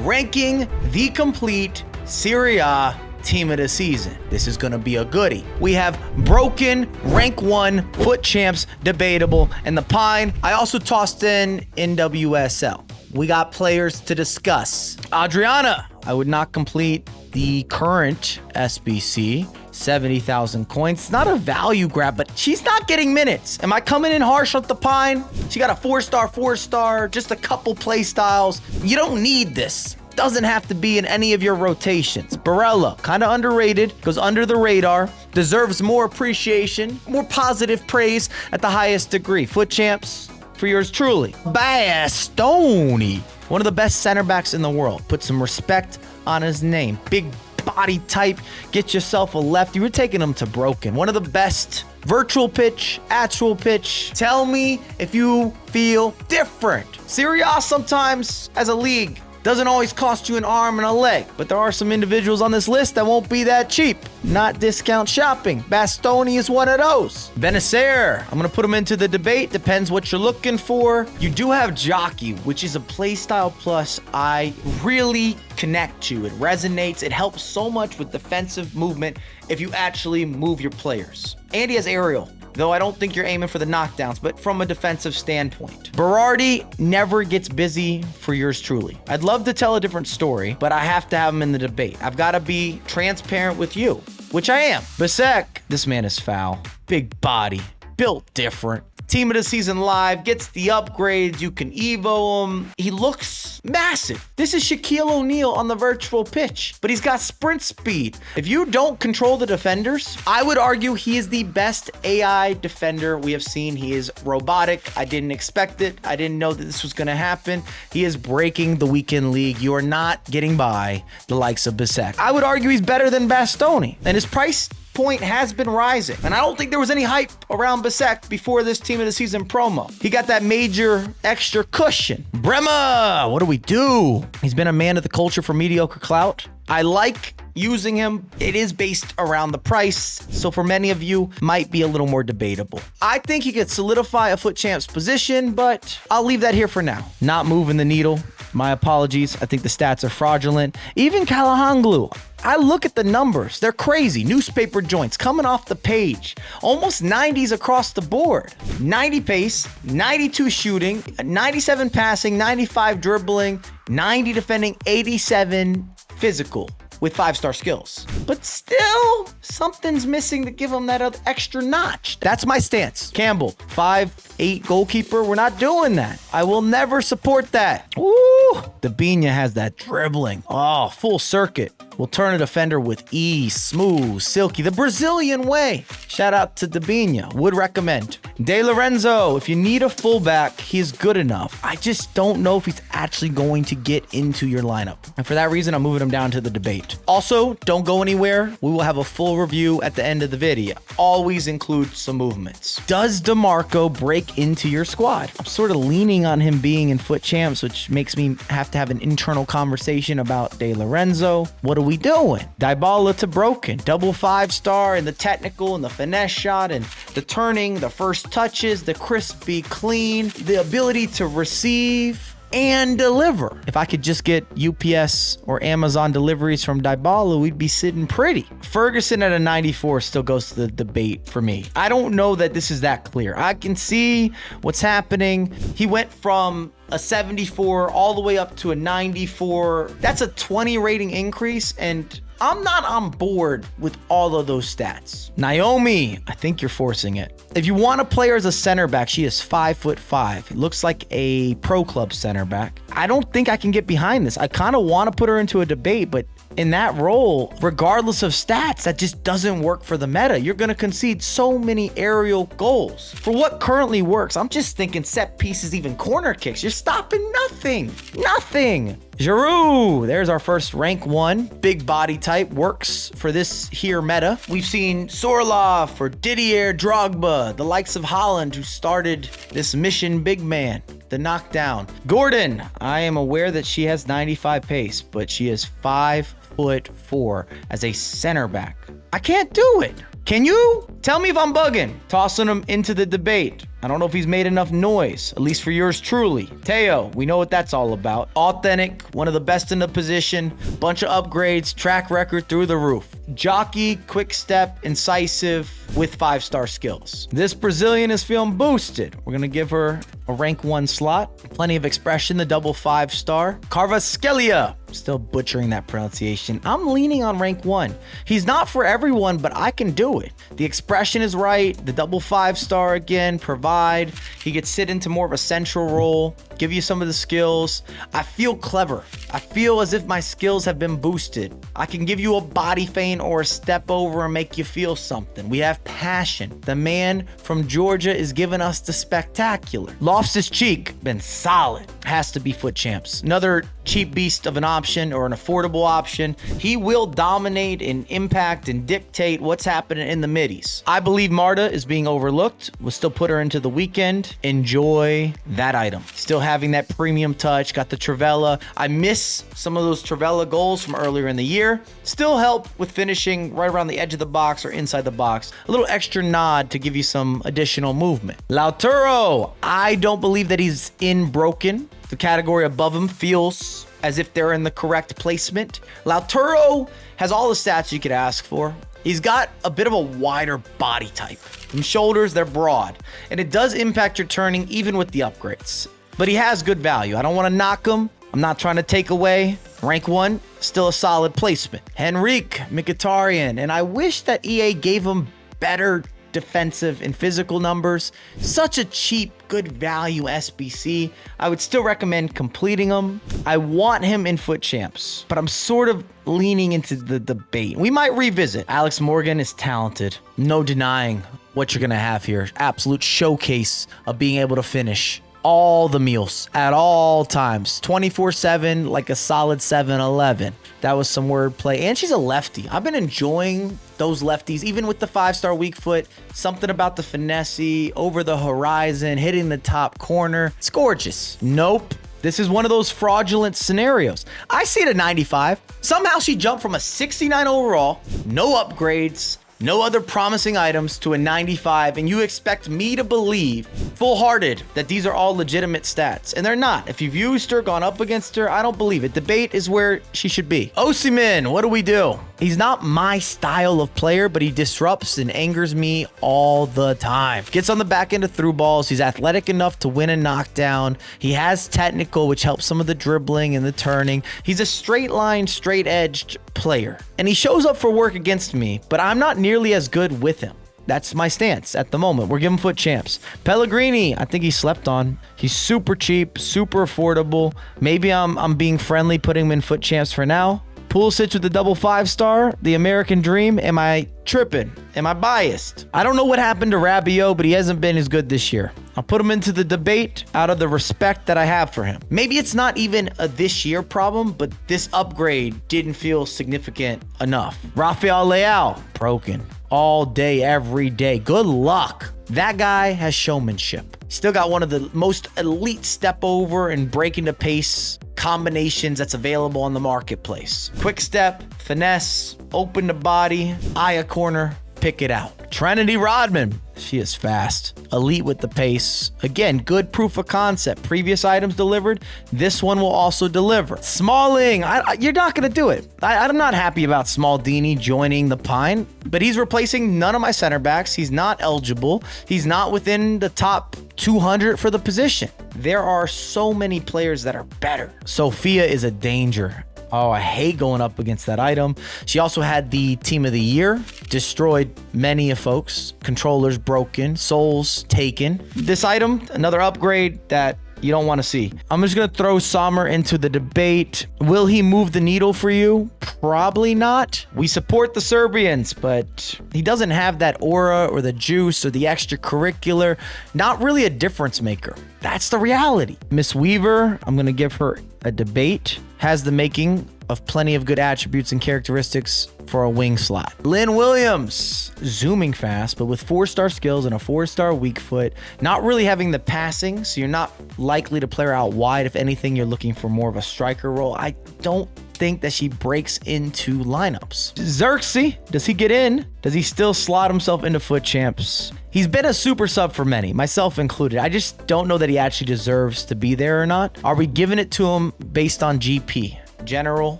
ranking the complete Serie A team of the season. This is going to be a goodie. We have broken, rank 1, foot champs, debatable, and the Pine. I also tossed in NWSL. We got players to discuss. Adriana, I would not complete the current SBC, 70,000 coins. It's not a value grab, but she's not getting minutes. Am I coming in harsh with the Pine? She got a 4-star, just a couple play styles. You don't need this. Doesn't have to be in any of your rotations. Barella, kind of underrated, goes under the radar, deserves more appreciation, more positive praise at the highest degree. Foot champs for yours truly. Bastoni, one of the best center backs in the world. Put some respect on his name. Big body type, get yourself a left. You were taking him to broken. One of the best. Virtual pitch, actual pitch. Tell me if you feel different. Serie A sometimes as a league doesn't always cost you an arm and a leg, but there are some individuals on this list that won't be that cheap. Not discount shopping. Bastoni is one of those. Benacer, I'm going to put him into the debate. Depends what you're looking for. You do have Jockey, which is a playstyle plus I really connect to. It resonates. It helps so much with defensive movement if you actually move your players. And he has aerial, though I don't think you're aiming for the knockdowns, but from a defensive standpoint. Berardi never gets busy for yours truly. I'd love to tell a different story, but I have to have him in the debate. I've got to be transparent with you, which I am. Bisseck, this man is foul. Big body, built different. Team of the season live, gets the upgrades, you can evo him. He looks massive. This is Shaquille O'Neal on the virtual pitch, but he's got sprint speed. If you don't control the defenders, I would argue he is the best AI defender we have seen. He is robotic. I didn't expect it. I didn't know that this was gonna happen. He is breaking the weekend league. You are not getting by the likes of Bisseck. I would argue he's better than Bastoni, and his price point has been rising. And I don't think there was any hype around Bisseck before this team of the season promo. He got that major extra cushion. Brema, what do we do? He's been a man of the culture for mediocre clout. I like using him. It is based around the price, so for many of you, might be a little more debatable. I think he could solidify a foot champ's position, but I'll leave that here for now. Not moving the needle. My apologies. I think the stats are fraudulent. Even Kalahanglu. I look at the numbers. They're crazy. Newspaper joints coming off the page. Almost 90s across the board. 90 pace, 92 shooting, 97 passing, 95 dribbling, 90 defending, 87 physical with 5-star skills. But still, something's missing to give him that other extra notch. That's my stance. Campbell, 5'8" goalkeeper. We're not doing that. I will never support that. Woo! Debinha has that dribbling. Oh, full circuit. Will turn a defender with ease, smooth, silky, the Brazilian way. Shout out to Debinha. Would recommend. De Lorenzo, if you need a fullback, he's good enough. I just don't know if he's actually going to get into your lineup. And for that reason, I'm moving him down to the debate. Also, don't go anywhere. We will have a full review at the end of the video. Always include some movements. Does DeMarco break into your squad? I'm sort of leaning on him being in foot champs, which makes me have to have an internal conversation about De Lorenzo. What are we doing? Dybala to broken. Double 5-star in the technical and the finesse shot and the turning, the first touches, the crispy clean, the ability to receive and deliver. If I could just get UPS or Amazon deliveries from Dybala, we'd be sitting pretty. Ferguson at a 94 still goes to the debate for me. I don't know that this is that clear. I can see what's happening. He went from a 74 all the way up to a 94. That's a 20 rating increase, and I'm not on board with all of those stats. Naomi, I think you're forcing it. If you want to play her as a center back, she is 5'5". It looks like a pro club center back. I don't think I can get behind this. I kind of want to put her into a debate, but in that role, regardless of stats, that just doesn't work for the meta. You're going to concede so many aerial goals. For what currently works, I'm just thinking set pieces, even corner kicks. You're stopping nothing. Nothing. Giroud, there's our first rank 1. Big body type, works for this here meta. We've seen Sorloth or Didier Drogba, the likes of Holland, who started this mission big man, the knockdown. Gordon, I am aware that she has 95 pace, but she is 5'4" as a center back. I can't do it. Can you? Tell me if I'm bugging. Tossing them into the debate. I don't know if he's made enough noise, at least for yours truly. Teo, we know what that's all about. Authentic, one of the best in the position, bunch of upgrades, track record through the roof. Jockey, quick step, incisive, with 5-star skills. This Brazilian is feeling boosted. We're gonna give her a rank 1 slot. Plenty of expression, the double 5-star. Carvaskelia, still butchering that pronunciation. I'm leaning on rank 1. He's not for everyone, but I can do it. The expression is right, the double 5-star again, provide. He gets sit into more of a central role, give you some of the skills. I feel clever. I feel as if my skills have been boosted. I can give you a body feint or a step over and make you feel something. We have passion. The man from Georgia is giving us the spectacular. Loftus-Cheek, been solid. Has to be foot champs. Another cheap beast of an option or an affordable option. He will dominate and impact and dictate what's happening in the middies. I believe Marta is being overlooked. We'll still put her into the weekend. Enjoy that item. Still having that premium touch. Got the Trivella. I miss some of those Trivella goals from earlier in the year. Still help with finishing right around the edge of the box or inside the box. A little extra nod to give you some additional movement. Lautaro, I don't believe that he's in broken. The category above him feels as if they're in the correct placement. Lautaro has all the stats you could ask for. He's got a bit of a wider body type. From shoulders, they're broad. And it does impact your turning even with the upgrades. But he has good value. I don't want to knock him. I'm not trying to take away. Rank 1, still a solid placement. Henrique Mkhitaryan. And I wish that EA gave him better defensive and physical numbers. Such a cheap, good value SBC. I would still recommend completing him. I want him in foot champs, but I'm sort of leaning into the debate. We might revisit. Alex Morgan is talented. No denying what you're going to have here. Absolute showcase of being able to finish all the meals at all times, 24/7, like a solid 7-Eleven. That was some wordplay. And she's a lefty. I've been enjoying those lefties, even with the 5-star weak foot. Something about the finesse, over the horizon, hitting the top corner. It's gorgeous. Nope. This is one of those fraudulent scenarios. I see it at 95. Somehow she jumped from a 69 overall, no upgrades, no other promising items, to a 95, and you expect me to believe full-hearted that these are all legitimate stats, and they're not. If you've used her, gone up against her, I don't believe it. Debate is where she should be. Osimhen, what do we do? He's not my style of player, but he disrupts and angers me all the time. Gets on the back end of through balls. He's athletic enough to win a knockdown. He has technical, which helps some of the dribbling and the turning. He's a straight line, straight edged player, and he shows up for work against me, but I'm not nearly as good with him. That's my stance at the moment. We're giving foot champs. Pellegrini, I think he slept on. He's super cheap, super affordable. Maybe I'm being friendly putting him in foot champs for now. Pulisic with the double 5-star, the American dream. Am I tripping? Am I biased? I don't know what happened to Rabiot, but he hasn't been as good this year. I'll put him into the debate out of the respect that I have for him. Maybe it's not even a this year problem, but this upgrade didn't feel significant enough. Rafael Leao, broken all day, every day. Good luck. That guy has showmanship. Still got one of the most elite step over and break into pace combinations that's available on the marketplace. Quick step, finesse, open the body, eye a corner, pick it out. Trinity Rodman, she is fast. Elite with the pace. Again, good proof of concept. Previous items delivered. This one will also deliver. Smalling, you're not going to do it. I'm not happy about Smaldini joining the Pine, but he's replacing none of my center backs. He's not eligible. He's not within the top 200 for the position. There are so many players that are better. Sophia is a danger. Oh, I hate going up against that item. She also had the team of the year, destroyed many of folks, controllers broken, souls taken. This item, another upgrade that you don't want to see. I'm just going to throw Sommer into the debate. Will he move the needle for you? Probably not. We support the Serbians, but he doesn't have that aura or the juice or the extracurricular. Not really a difference maker. That's the reality. Miss Weaver, I'm going to give her a debate. Has the making of plenty of good attributes and characteristics for a wing slot. Lynn Williams, zooming fast, but with 4-star skills and a 4-star weak foot, not really having the passing, so you're not likely to play her out wide. If anything, you're looking for more of a striker role. I don't think that she breaks into lineups. Xerxes, does he get in? Does he still slot himself into foot champs? He's been a super sub for many, myself included. I just don't know that he actually deserves to be there or not. Are we giving it to him based on GP? General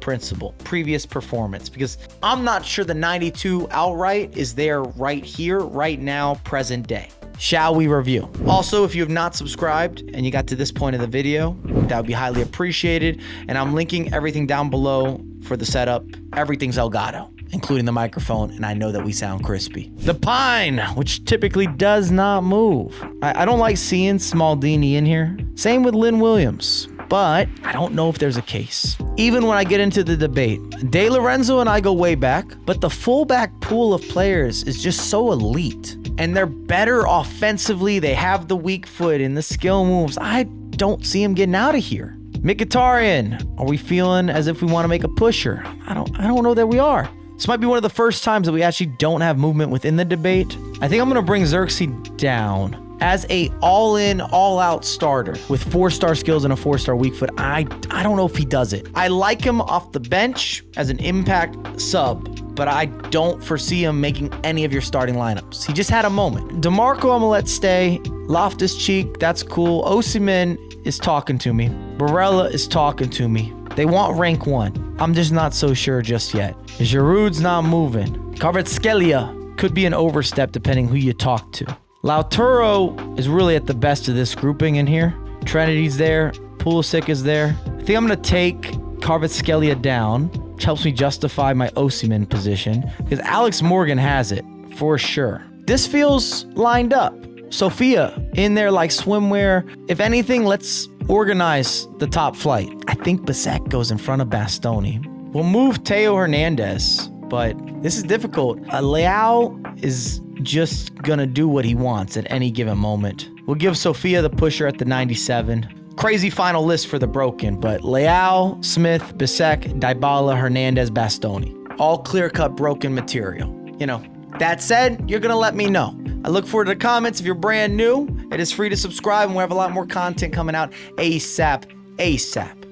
principle, previous performance, because I'm not sure the 92 outright is there right here, right now, present day. Shall we review? Also, if you have not subscribed and you got to this point of the video, that would be highly appreciated. And I'm linking everything down below for the setup. Everything's Elgato, including the microphone, and I know that we sound crispy. The Pine, which typically does not move. I don't like seeing Smaldini in here. Same with Lynn Williams, but I don't know if there's a case. Even when I get into the debate, De Lorenzo and I go way back, but the fullback pool of players is just so elite. And they're better offensively. They have the weak foot and the skill moves. I don't see him getting out of here. Mkhitaryan, are we feeling as if we want to make a pusher? I don't know that we are. This might be one of the first times that we actually don't have movement within the debate. I think I'm going to bring Xerxes down as a all-in, all-out starter with 4-star skills and a 4-star weak foot. I don't know if he does it. I like him off the bench as an impact sub, but I don't foresee him making any of your starting lineups. He just had a moment. DeMarco, I'm gonna let stay. Loftus-Cheek, that's cool. Osimhen is talking to me. Barella is talking to me. They want rank 1. I'm just not so sure just yet. Giroud's not moving. Kvaratskhelia could be an overstep depending who you talk to. Lautaro is really at the best of this grouping in here. Trinity's there. Pulisic is there. I think I'm going to take Kvaratskhelia down, which helps me justify my Osimhen position, because Alex Morgan has it for sure. This feels lined up. Sophia in there like swimwear. If anything, let's organize the top flight. I think Bisseck goes in front of Bastoni. We'll move Teo Hernandez, but this is difficult. Leao is just gonna do what he wants at any given moment. We'll give Sophia the pusher at the 97. Crazy final list for the broken, but Leao, Smith, Bisseck, Dybala, Hernandez, Bastoni. All clear-cut broken material. You know, that said, you're gonna let me know. I look forward to the comments. If you're brand new, it is free to subscribe, and we'll have a lot more content coming out ASAP.